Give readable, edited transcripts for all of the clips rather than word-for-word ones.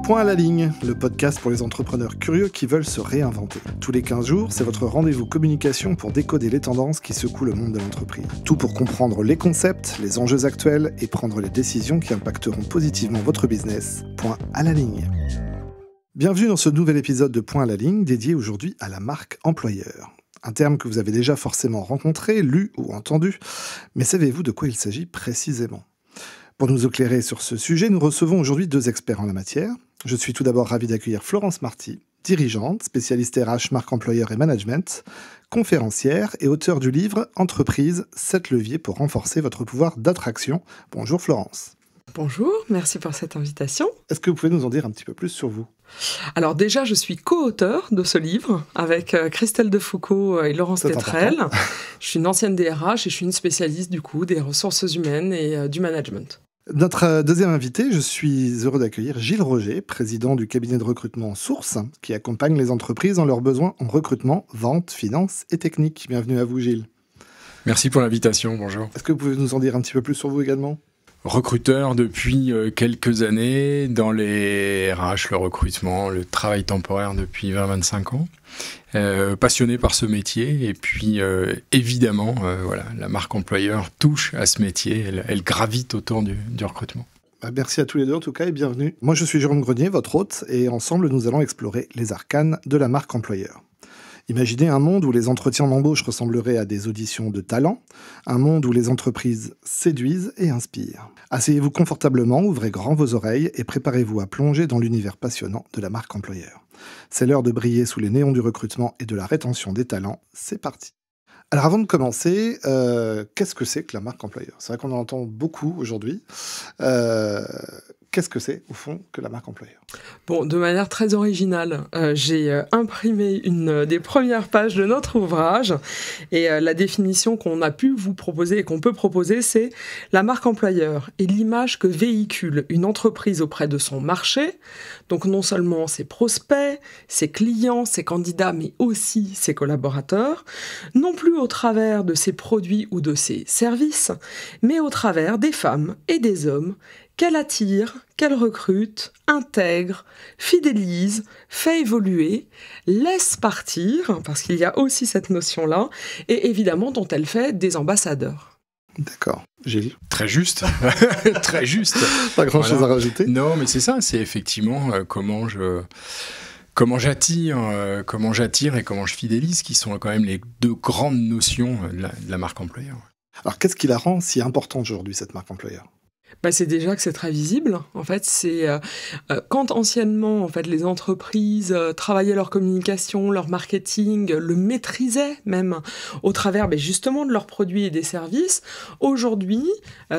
Point à la ligne, le podcast pour les entrepreneurs curieux qui veulent se réinventer. Tous les 15 jours, c'est votre rendez-vous communication pour décoder les tendances qui secouent le monde de l'entreprise. Tout pour comprendre les concepts, les enjeux actuels et prendre les décisions qui impacteront positivement votre business. Point à la ligne. Bienvenue dans ce nouvel épisode de Point à la ligne, dédié aujourd'hui à la marque employeur. Un terme que vous avez déjà forcément rencontré, lu ou entendu, mais savez-vous de quoi il s'agit précisément ? Pour nous éclairer sur ce sujet, nous recevons aujourd'hui deux experts en la matière. Je suis tout d'abord ravi d'accueillir Florence Marty, dirigeante, spécialiste RH, marque employeur et management, conférencière et auteure du livre « Entreprise, 7 leviers pour renforcer votre pouvoir d'attraction ». Bonjour Florence. Bonjour, merci pour cette invitation. Est-ce que vous pouvez nous en dire un petit peu plus sur vous ? Alors déjà, je suis co-auteur de ce livre avec Christelle Defoucault et Laurence Tetrel. Je suis une ancienne DRH et je suis une spécialiste du coup des ressources humaines et du management. Notre deuxième invité, je suis heureux d'accueillir Gilles Roger, président du cabinet de recrutement Source, qui accompagne les entreprises dans leurs besoins en recrutement, vente, finance et technique. Bienvenue à vous Gilles. Merci pour l'invitation, bonjour. Est-ce que vous pouvez nous en dire un petit peu plus sur vous également ? Recruteur depuis quelques années dans les RH, le recrutement, le travail temporaire depuis 20-25 ans. Passionné par ce métier et puis évidemment, la marque employeur touche à ce métier, elle gravite autour du recrutement. Merci à tous les deux en tout cas et bienvenue. Moi je suis Jérôme Grenier, votre hôte, et ensemble nous allons explorer les arcanes de la marque employeur. Imaginez un monde où les entretiens d'embauche ressembleraient à des auditions de talent, un monde où les entreprises séduisent et inspirent. Asseyez-vous confortablement, ouvrez grand vos oreilles et préparez-vous à plonger dans l'univers passionnant de la marque employeur. C'est l'heure de briller sous les néons du recrutement et de la rétention des talents. C'est parti. Alors avant de commencer, qu'est-ce que c'est que la marque employeur ? C'est vrai qu'on en entend beaucoup aujourd'hui. Qu'est-ce que c'est, au fond, que la marque employeur ? Bon, de manière très originale, j'ai imprimé une des premières pages de notre ouvrage et la définition qu'on a pu vous proposer et qu'on peut proposer, c'est la marque employeur est l'image que véhicule une entreprise auprès de son marché, donc non seulement ses prospects, ses clients, ses candidats, mais aussi ses collaborateurs, non plus au travers de ses produits ou de ses services, mais au travers des femmes et des hommes qu'elle attire, qu'elle recrute, intègre, fidélise, fait évoluer, laisse partir, parce qu'il y a aussi cette notion-là, et évidemment dont elle fait des ambassadeurs. D'accord. Gilles ? Très juste, très juste. Pas grand-chose à rajouter ? Non, mais c'est ça, c'est effectivement comment j'attire et comment je fidélise, qui sont quand même les deux grandes notions de la marque employeur. Alors qu'est-ce qui la rend si importante aujourd'hui, cette marque employeur ? C'est déjà que c'est très visible. En fait, c'est quand anciennement, en fait, les entreprises travaillaient leur communication, leur marketing, le maîtrisaient même au travers, justement, de leurs produits et des services. Aujourd'hui,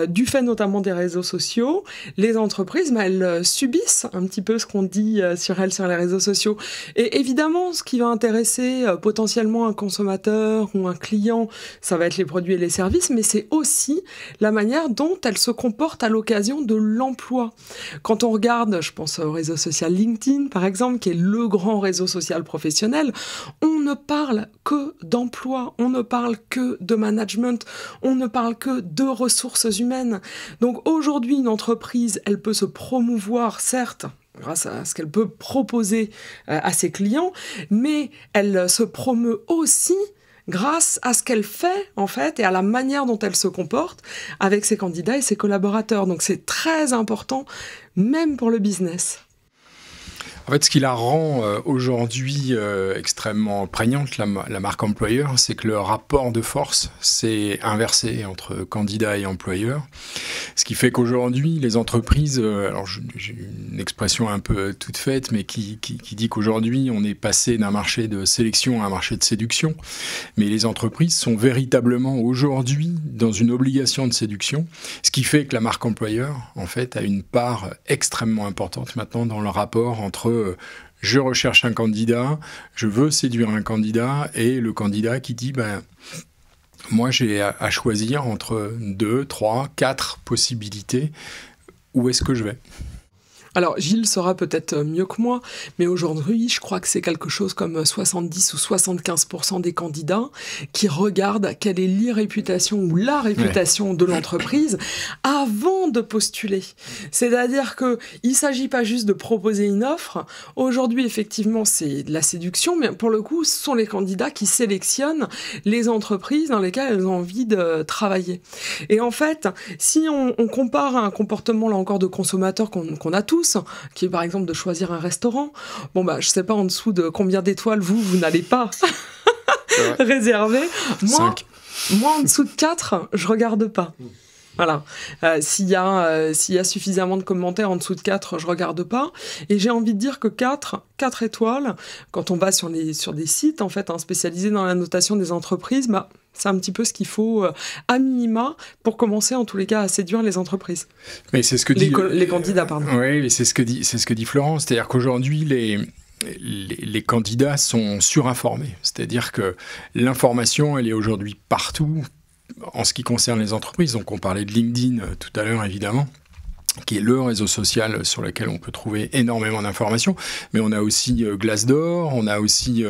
du fait notamment des réseaux sociaux, les entreprises, elles subissent un petit peu ce qu'on dit sur elles sur les réseaux sociaux. Et évidemment, ce qui va intéresser potentiellement un consommateur ou un client, ça va être les produits et les services, mais c'est aussi la manière dont elles se comportent à l'occasion de l'emploi. Quand on regarde, je pense au réseau social LinkedIn, par exemple, qui est le grand réseau social professionnel, on ne parle que d'emploi, on ne parle que de management, on ne parle que de ressources humaines. Donc aujourd'hui, une entreprise, elle peut se promouvoir, certes, grâce à ce qu'elle peut proposer à ses clients, mais elle se promeut aussi grâce à ce qu'elle fait, en fait, et à la manière dont elle se comporte avec ses candidats et ses collaborateurs. Donc c'est très important, même pour le business. En fait, ce qui la rend aujourd'hui extrêmement prégnante, la marque employeur, c'est que le rapport de force s'est inversé entre candidat et employeur. Ce qui fait qu'aujourd'hui, les entreprises, alors j'ai une expression un peu toute faite, mais qui dit qu'aujourd'hui, on est passé d'un marché de sélection à un marché de séduction. Mais les entreprises sont véritablement aujourd'hui dans une obligation de séduction, ce qui fait que la marque employeur, en fait, a une part extrêmement importante maintenant dans le rapport entre je recherche un candidat, je veux séduire un candidat, et le candidat qui dit moi j'ai à choisir entre 2, 3, 4 possibilités, où est-ce que je vais ? Alors, Gilles saura peut-être mieux que moi, mais aujourd'hui, je crois que c'est quelque chose comme 70 ou 75% des candidats qui regardent quelle est l'irréputation ou la réputation de l'entreprise avant de postuler. C'est-à-dire qu'il ne s'agit pas juste de proposer une offre. Aujourd'hui, effectivement, c'est de la séduction, mais pour le coup, ce sont les candidats qui sélectionnent les entreprises dans lesquelles elles ont envie de travailler. Et en fait, si on compare à un comportement, là encore, de consommateur qu'on a tous, qui est par exemple de choisir un restaurant. Bon, je sais pas en dessous de combien d'étoiles vous n'allez pas réserver. Moi, en dessous de 4, je regarde pas. Voilà. S'il y a suffisamment de commentaires en dessous de 4, je regarde pas. Et j'ai envie de dire que 4 étoiles, quand on va sur des sites en fait, spécialisés dans la notation des entreprises, c'est un petit peu ce qu'il faut à minima pour commencer en tous les cas à séduire les entreprises. Mais c'est ce que dit les candidats, pardon. Oui, mais c'est ce que dit Florence, c'est-à-dire qu'aujourd'hui les candidats sont surinformés, c'est-à-dire que l'information elle est aujourd'hui partout en ce qui concerne les entreprises. Donc on parlait de LinkedIn tout à l'heure évidemment, qui est le réseau social sur lequel on peut trouver énormément d'informations, mais on a aussi Glassdoor, on a aussi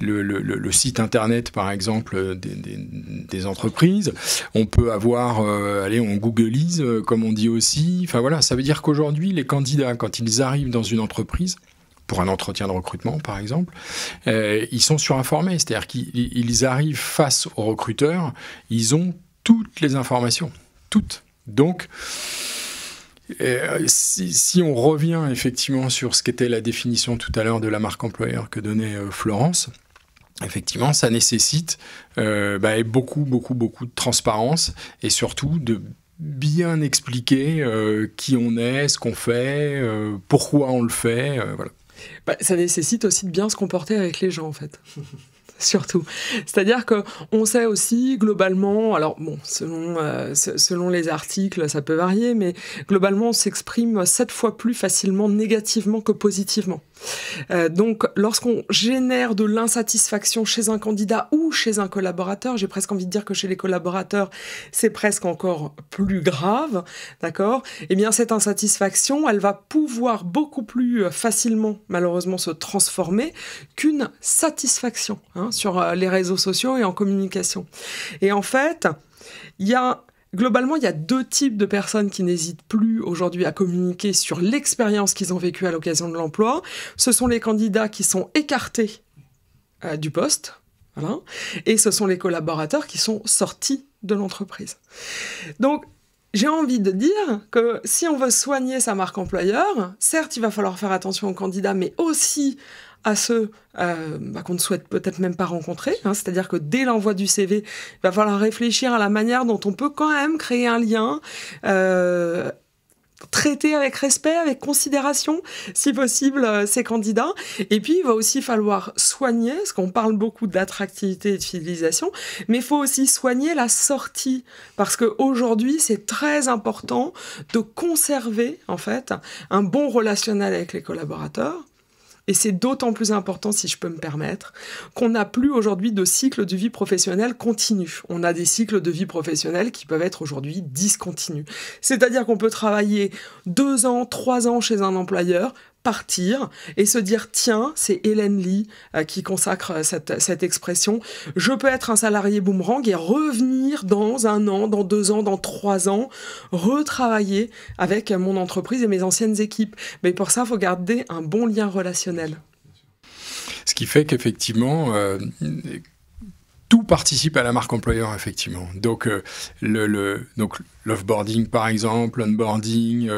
le site internet par exemple des entreprises, on peut avoir, on googleise comme on dit aussi, enfin voilà, ça veut dire qu'aujourd'hui les candidats quand ils arrivent dans une entreprise, pour un entretien de recrutement par exemple, ils sont surinformés, c'est-à-dire qu'ils arrivent face aux recruteurs, ils ont toutes les informations, toutes, donc si on revient effectivement sur ce qu'était la définition tout à l'heure de la marque employeur que donnait Florence, effectivement, ça nécessite beaucoup de transparence et surtout de bien expliquer qui on est, ce qu'on fait, pourquoi on le fait, voilà. Ça nécessite aussi de bien se comporter avec les gens en fait. Surtout. C'est-à-dire qu'on sait aussi, globalement, alors bon, selon les articles, ça peut varier, mais globalement, on s'exprime 7 fois plus facilement négativement que positivement. Donc, lorsqu'on génère de l'insatisfaction chez un candidat ou chez un collaborateur, j'ai presque envie de dire que chez les collaborateurs, c'est presque encore plus grave, d'accord ? Eh bien, cette insatisfaction, elle va pouvoir beaucoup plus facilement, malheureusement, se transformer qu'une satisfaction, sur les réseaux sociaux et en communication. Et en fait, globalement, il y a 2 types de personnes qui n'hésitent plus aujourd'hui à communiquer sur l'expérience qu'ils ont vécue à l'occasion de l'emploi. Ce sont les candidats qui sont écartés du poste, voilà, et ce sont les collaborateurs qui sont sortis de l'entreprise. Donc, j'ai envie de dire que si on veut soigner sa marque employeur, certes, il va falloir faire attention aux candidats, mais aussi à ceux qu'on ne souhaite peut-être même pas rencontrer, c'est-à-dire que dès l'envoi du CV, il va falloir réfléchir à la manière dont on peut quand même créer un lien, traiter avec respect, avec considération, si possible, ces candidats. Et puis, il va aussi falloir soigner, parce qu'on parle beaucoup d'attractivité et de fidélisation, mais il faut aussi soigner la sortie, parce qu'aujourd'hui, c'est très important de conserver, en fait, un bon relationnel avec les collaborateurs. Et c'est d'autant plus important, si je peux me permettre, qu'on n'a plus aujourd'hui de cycle de vie professionnelle continu. On a des cycles de vie professionnelle qui peuvent être aujourd'hui discontinus. C'est-à-dire qu'on peut travailler 2 ans, 3 ans chez un employeur, partir et se dire tiens, c'est Hélène Lee qui consacre cette expression, je peux être un salarié boomerang et revenir dans 1 an, dans 2 ans, dans 3 ans, retravailler avec mon entreprise et mes anciennes équipes. Mais pour ça, il faut garder un bon lien relationnel. Ce qui fait qu'effectivement, tout participe à la marque employeur, effectivement. Donc, l'offboarding, par exemple, l'onboarding,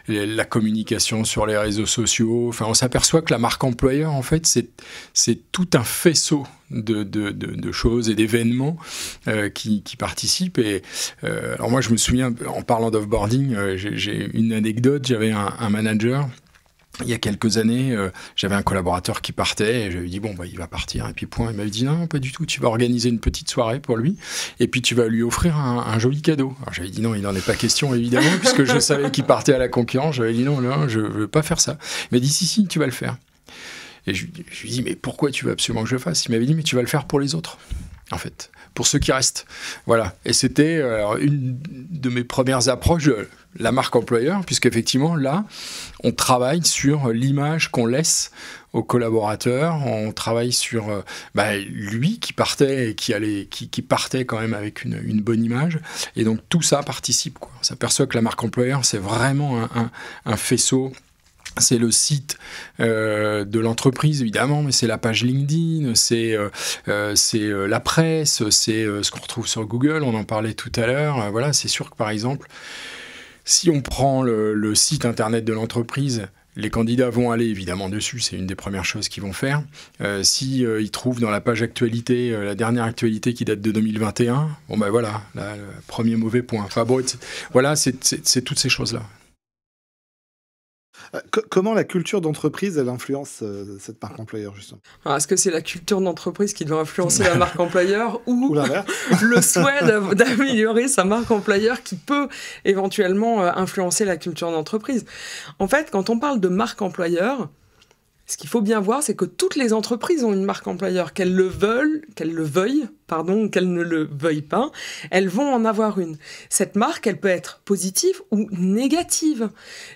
la communication sur les réseaux sociaux. Enfin, on s'aperçoit que la marque employeur, en fait, c'est tout un faisceau de choses et d'événements qui participent. Et alors moi, je me souviens, en parlant d'offboarding, j'ai une anecdote. J'avais un manager. Il y a quelques années, j'avais un collaborateur qui partait et je lui ai dit il va partir et puis point. Il m'avait dit non, pas du tout, tu vas organiser une petite soirée pour lui et puis tu vas lui offrir un joli cadeau. Alors j'avais dit non, il n'en est pas question évidemment puisque je savais qu'il partait à la concurrence. J'avais dit non, je ne veux pas faire ça. Il m'a dit si, tu vas le faire. Et je lui ai dit mais pourquoi tu veux absolument que je le fasse ? Il m'avait dit mais tu vas le faire pour les autres. en fait, pour ceux qui restent. Voilà. Et c'était une de mes premières approches de la marque employeur, puisqu'effectivement, là, on travaille sur l'image qu'on laisse aux collaborateurs, on travaille sur lui qui partait et qui partait quand même avec une bonne image, et donc tout ça participe, quoi. On s'aperçoit que la marque employeur, c'est vraiment un faisceau. C'est le site de l'entreprise, évidemment, mais c'est la page LinkedIn, c'est la presse, c'est ce qu'on retrouve sur Google, on en parlait tout à l'heure. Voilà, c'est sûr que, par exemple, si on prend le site internet de l'entreprise, les candidats vont aller évidemment dessus, c'est une des premières choses qu'ils vont faire. Ils trouvent dans la page actualité, la dernière actualité qui date de 2021, bon ben voilà, là, le premier mauvais point. Enfin bon, voilà, c'est toutes ces choses-là. Comment la culture d'entreprise, elle influence cette marque employeur, justement? Alors, est-ce que c'est la culture d'entreprise qui doit influencer la marque employeur ou l'inverse? Le souhait d'améliorer sa marque employeur qui peut éventuellement influencer la culture d'entreprise? En fait, quand on parle de marque employeur, ce qu'il faut bien voir, c'est que toutes les entreprises ont une marque employeur, qu'elles le veuillent, qu'elles ne le veuillent pas, elles vont en avoir une. Cette marque, elle peut être positive ou négative.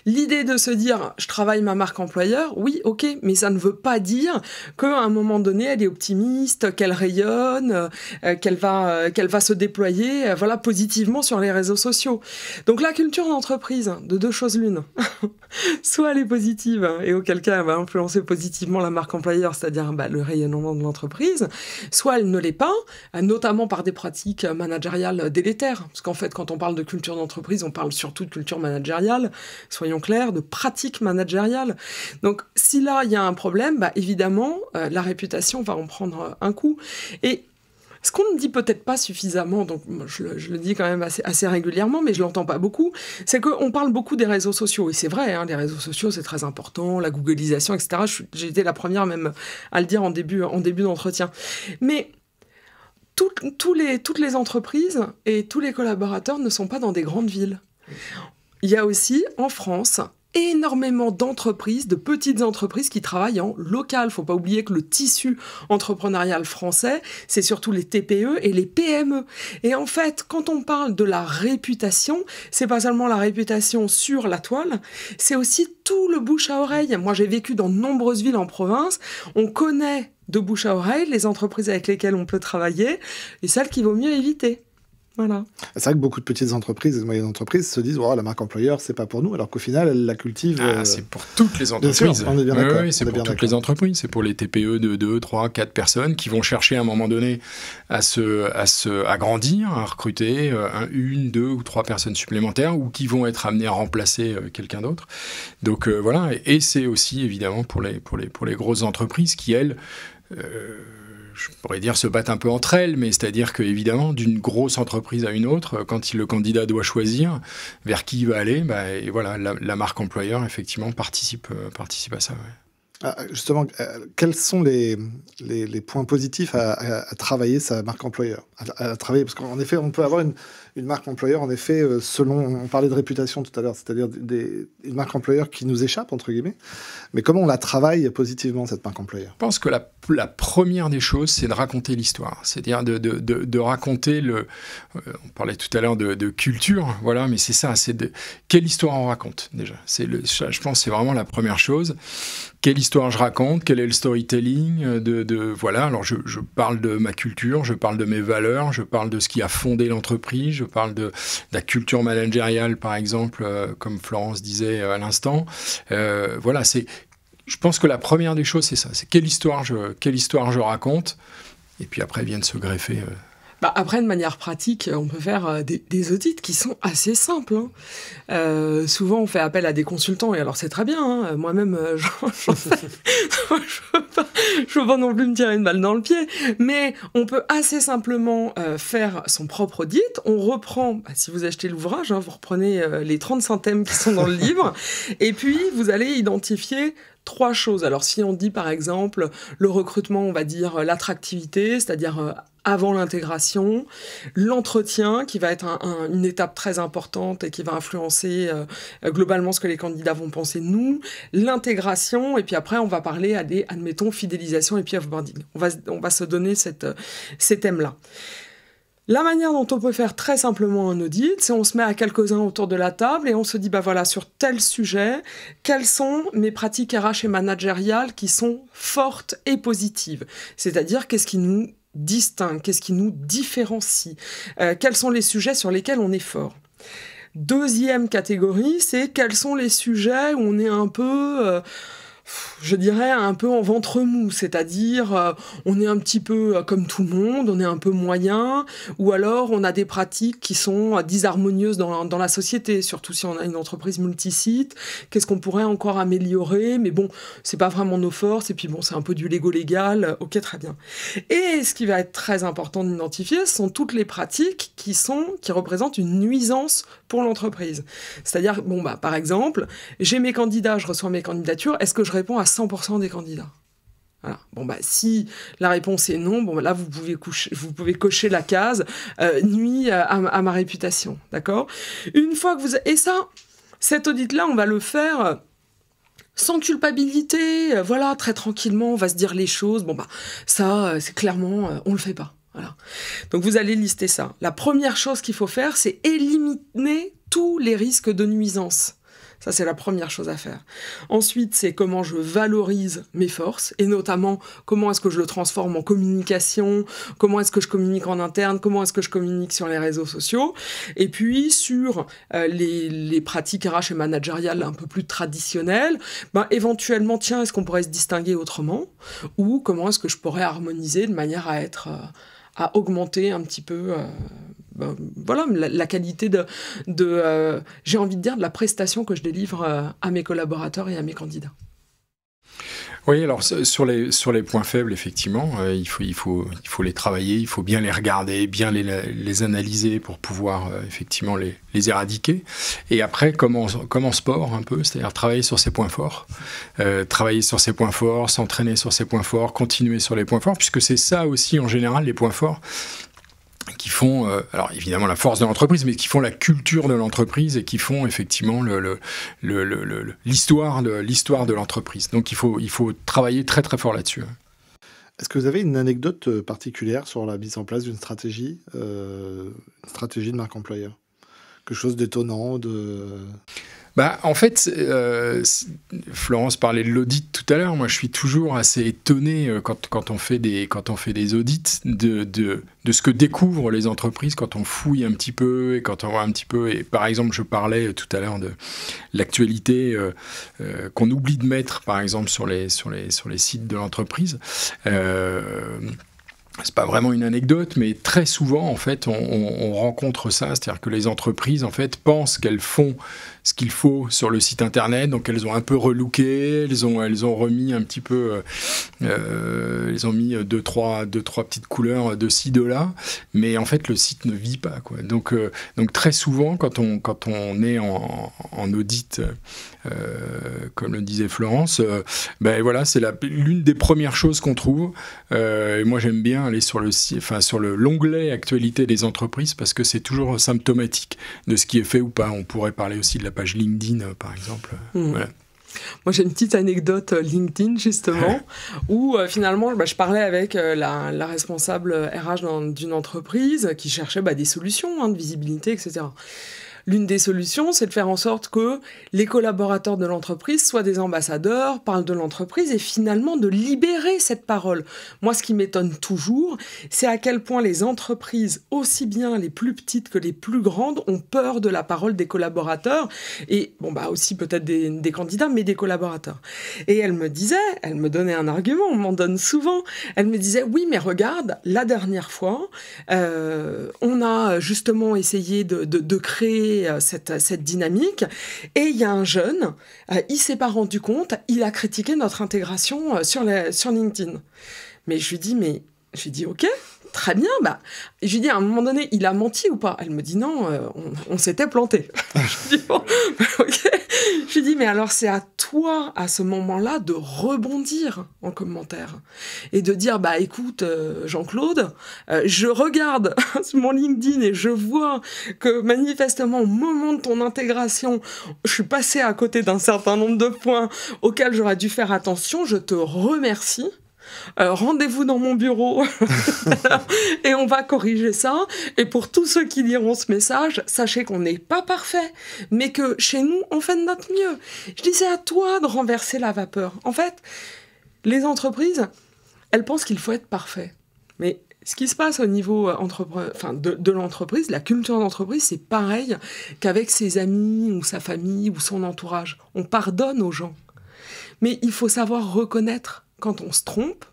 L'idée de se dire « je travaille ma marque employeur », oui, ok, mais ça ne veut pas dire qu'à un moment donné, elle est optimiste, qu'elle rayonne, qu'elle va se déployer positivement sur les réseaux sociaux. Donc la culture d'entreprise, de deux choses l'une, soit elle est positive, et auquel cas elle va influencer positivement la marque employeur, c'est-à-dire le rayonnement de l'entreprise, soit elle ne l'est pas, notamment par des pratiques managériales délétères. Parce qu'en fait, quand on parle de culture d'entreprise, on parle surtout de culture managériale, soyons clairs, de pratiques managériales. Donc, si là, il y a un problème, évidemment, la réputation va en prendre un coup. Et ce qu'on ne dit peut-être pas suffisamment, donc je le dis quand même assez régulièrement, mais je l'entends pas beaucoup, c'est qu'on parle beaucoup des réseaux sociaux. Et c'est vrai, les réseaux sociaux, c'est très important, la googlisation, etc. J'ai été la première même à le dire en début d'entretien. Mais toutes les entreprises et tous les collaborateurs ne sont pas dans des grandes villes. Il y a aussi, en France, énormément d'entreprises, de petites entreprises qui travaillent en local. Il ne faut pas oublier que le tissu entrepreneurial français, c'est surtout les TPE et les PME. Et en fait, quand on parle de la réputation, c'est pas seulement la réputation sur la toile, c'est aussi tout le bouche à oreille. Moi, j'ai vécu dans de nombreuses villes en province. On connaît de bouche à oreille les entreprises avec lesquelles on peut travailler et celles qu'il vaut mieux éviter. Voilà. C'est vrai que beaucoup de petites entreprises et de moyennes entreprises se disent la marque employeur, c'est pas pour nous, alors qu'au final, elles la cultivent. C'est pour toutes les entreprises. Sûr, on est bien d'accord. Oui, c'est pour toutes les entreprises. C'est pour les TPE de 2, 3, 4 personnes qui vont chercher à un moment donné à grandir, à recruter une, 2 ou 3 personnes supplémentaires ou qui vont être amenées à remplacer quelqu'un d'autre. Donc voilà. Et c'est aussi évidemment pour les grosses entreprises qui, elles, je pourrais dire se battent un peu entre elles, mais c'est-à-dire qu'évidemment, d'une grosse entreprise à une autre, quand le candidat doit choisir vers qui il va aller, et voilà, la marque employeur, effectivement, participe à ça. Ouais. Justement, quels sont les points positifs à travailler sa marque employeur, à travailler, parce qu'en effet, on peut avoir une marque employeur, en effet, on parlait de réputation tout à l'heure, c'est-à-dire une marque employeur qui nous échappe, entre guillemets, mais comment on la travaille positivement, cette marque employeur? Je pense que la première des choses, c'est de raconter l'histoire, c'est-à-dire de raconter on parlait tout à l'heure de culture, voilà, mais c'est ça, quelle histoire on raconte, déjà. Je pense que c'est vraiment la première chose. Quelle histoire je raconte, quel est le storytelling, voilà, alors je parle de ma culture, je parle de mes valeurs, je parle de ce qui a fondé l'entreprise, je parle de la culture managériale, par exemple, comme Florence disait à l'instant. Voilà, je pense que la première des choses, c'est ça, c'est quelle histoire je raconte, et puis après viennent se greffer... Après, de manière pratique, on peut faire des audits qui sont assez simples. Souvent, on fait appel à des consultants, et alors c'est très bien. Moi-même, j'en fais. Je veux pas non plus me tirer une balle dans le pied, mais on peut assez simplement faire son propre audit. On reprend, si vous achetez l'ouvrage, vous reprenez les 35 thèmes qui sont dans le livre, et puis vous allez identifier 3 choses. Alors, si on dit, par exemple, le recrutement, on va dire l'attractivité, c'est-à-dire avant l'intégration, l'entretien, qui va être une étape très importante et qui va influencer globalement ce que les candidats vont penser de nous, l'intégration, et puis après, on va parler à des, admettons, fidélisation et puis offboarding. On va se donner ces thèmes-là. La manière dont on peut faire très simplement un audit, c'est on se met à quelques-uns autour de la table et on se dit, voilà, sur tel sujet, quelles sont mes pratiques RH et managériales qui sont fortes et positives ? C'est-à-dire, qu'est-ce qui nous distingue, qu'est-ce qui nous différencie, quels sont les sujets sur lesquels on est fort. Deuxième catégorie, c'est quels sont les sujets où on est un peu... je dirais un peu en ventre mou, c'est-à-dire on est un petit peu comme tout le monde, on est un peu moyen, ou alors on a des pratiques qui sont disharmonieuses dans la société, surtout si on a une entreprise multisite, qu'est-ce qu'on pourrait encore améliorer, mais bon, c'est pas vraiment nos forces, et puis bon, c'est un peu du Lego légal, ok, très bien. Et ce qui va être très important d'identifier, ce sont toutes les pratiques qui représentent une nuisance pour l'entreprise. C'est-à-dire, par exemple, j'ai mes candidats, je reçois mes candidatures, est-ce que je réponds à 100% des candidats ? Voilà. Si la réponse est non, là, vous pouvez cocher la case nuit à ma réputation, d'accord ? Une fois que et cet audit-là, on va le faire sans culpabilité, voilà, très tranquillement, on va se dire les choses. Ça, c'est clairement, on le fait pas. Voilà. Donc vous allez lister ça. La première chose qu'il faut faire, c'est éliminer tous les risques de nuisance. Ça, c'est la première chose à faire. Ensuite, c'est comment je valorise mes forces, et notamment comment est-ce que je le transforme en communication, comment est-ce que je communique en interne, comment est-ce que je communique sur les réseaux sociaux, et puis sur les pratiques RH et managériales un peu plus traditionnelles, éventuellement, est-ce qu'on pourrait se distinguer autrement, ou comment est-ce que je pourrais harmoniser de manière à augmenter un petit peu... la qualité j'ai envie de dire, de la prestation que je délivre à mes collaborateurs et à mes candidats. Oui, alors sur les points faibles, effectivement, il faut les travailler, il faut bien les regarder, bien les analyser pour pouvoir effectivement les éradiquer. Et après, comme en sport un peu, c'est-à-dire travailler sur ses points forts, s'entraîner sur ses points forts, continuer sur les points forts, puisque c'est ça aussi en général les points forts qui font, alors évidemment la force de l'entreprise, mais qui font la culture de l'entreprise et qui font effectivement l'histoire de l'entreprise. Donc il faut travailler très très fort là-dessus. Est-ce que vous avez une anecdote particulière sur la mise en place d'une stratégie de marque employeur ? Quelque chose d'étonnant, En fait, Florence parlait de l'audit tout à l'heure. Moi, je suis toujours assez étonné quand on fait des audits de ce que découvrent les entreprises quand on fouille un petit peu et quand on voit un petit peu. Et par exemple, je parlais tout à l'heure de l'actualité qu'on oublie de mettre, par exemple, sur les sites de l'entreprise. C'est pas vraiment une anecdote, mais très souvent, en fait, on rencontre ça, c'est-à-dire que les entreprises, en fait, pensent qu'elles font ce qu'il faut sur le site internet, donc elles ont un peu relooké, elles ont remis un petit peu, elles ont mis deux, trois petites couleurs de ci, de là, mais en fait, le site ne vit pas, quoi. Donc très souvent, quand on est en audit, comme le disait Florence, voilà, c'est l'une des premières choses qu'on trouve. Et moi, j'aime bien aller sur l'onglet actualité des entreprises parce que c'est toujours symptomatique de ce qui est fait ou pas. On pourrait parler aussi de la page LinkedIn, par exemple. Voilà. Moi, j'ai une petite anecdote LinkedIn, justement, où finalement, je parlais avec la responsable RH d'une entreprise qui cherchait des solutions de visibilité, etc. L'une des solutions, c'est de faire en sorte que les collaborateurs de l'entreprise soient des ambassadeurs, parlent de l'entreprise et finalement de libérer cette parole. Moi, ce qui m'étonne toujours, c'est à quel point les entreprises, aussi bien les plus petites que les plus grandes, ont peur de la parole des collaborateurs et aussi peut-être des candidats, mais des collaborateurs. Et elle me donnait un argument, on m'en donne souvent. Elle me disait, oui, mais regarde, la dernière fois, on a justement essayé de créer cette dynamique et il y a un jeune, il s'est pas rendu compte, il a critiqué notre intégration sur LinkedIn. Mais je lui dis, mais Je lui dis ok, très bien. Je lui dis à un moment donné, il a menti ou pas? Elle me dit non, on s'était planté. Je lui dis bon, ok. Je lui dis mais alors c'est à toi à ce moment-là de rebondir en commentaire et de dire écoute Jean-Claude, je regarde mon LinkedIn et je vois que manifestement au moment de ton intégration, je suis passée à côté d'un certain nombre de points auxquels j'aurais dû faire attention. Je te remercie. Rendez-vous dans mon bureau et on va corriger ça. Et pour tous ceux qui liront ce message, sachez qu'on n'est pas parfait, mais que chez nous, on fait de notre mieux. Je dis, c'est à toi de renverser la vapeur. En fait, les entreprises, elles pensent qu'il faut être parfait. Mais ce qui se passe au niveau de l'entreprise, la culture d'entreprise, c'est pareil qu'avec ses amis ou sa famille ou son entourage. On pardonne aux gens. Mais il faut savoir reconnaître quand on se trompe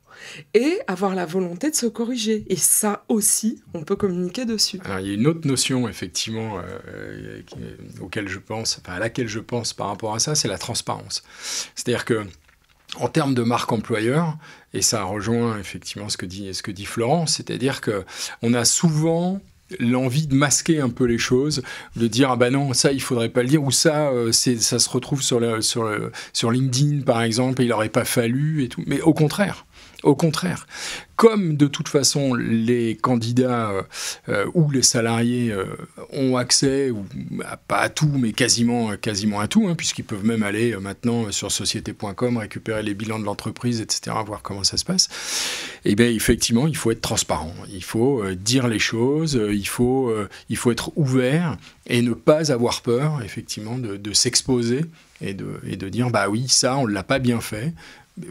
et avoir la volonté de se corriger. Et ça aussi, on peut communiquer dessus. Alors, il y a une autre notion, effectivement, à laquelle je pense par rapport à ça, c'est la transparence. C'est-à-dire que, en termes de marque employeur, et ça rejoint effectivement ce que dit Florent, c'est-à-dire qu'on a souvent l'envie de masquer un peu les choses, de dire ah ben non, ça il faudrait pas le dire, ou ça ça se retrouve sur LinkedIn par exemple et il aurait pas fallu et tout. Mais au contraire, comme de toute façon les candidats ou les salariés ont accès, pas à tout, mais quasiment à tout, puisqu'ils peuvent même aller maintenant sur société.com, récupérer les bilans de l'entreprise, etc., voir comment ça se passe, et bien effectivement, il faut être transparent, il faut dire les choses, il faut être ouvert et ne pas avoir peur, effectivement, de s'exposer et de dire, bah oui, ça, on ne l'a pas bien fait,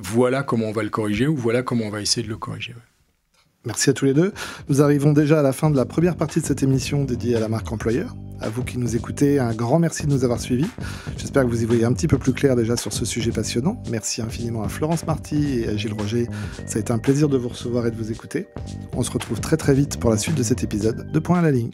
voilà comment on va le corriger ou voilà comment on va essayer de le corriger. Merci à tous les deux. Nous arrivons déjà à la fin de la première partie de cette émission dédiée à la marque employeur. À vous qui nous écoutez, un grand merci de nous avoir suivis. J'espère que vous y voyez un petit peu plus clair déjà sur ce sujet passionnant. Merci infiniment à Florence Marty et à Gilles Roger. Ça a été un plaisir de vous recevoir et de vous écouter. On se retrouve très très vite pour la suite de cet épisode de Point à la ligne.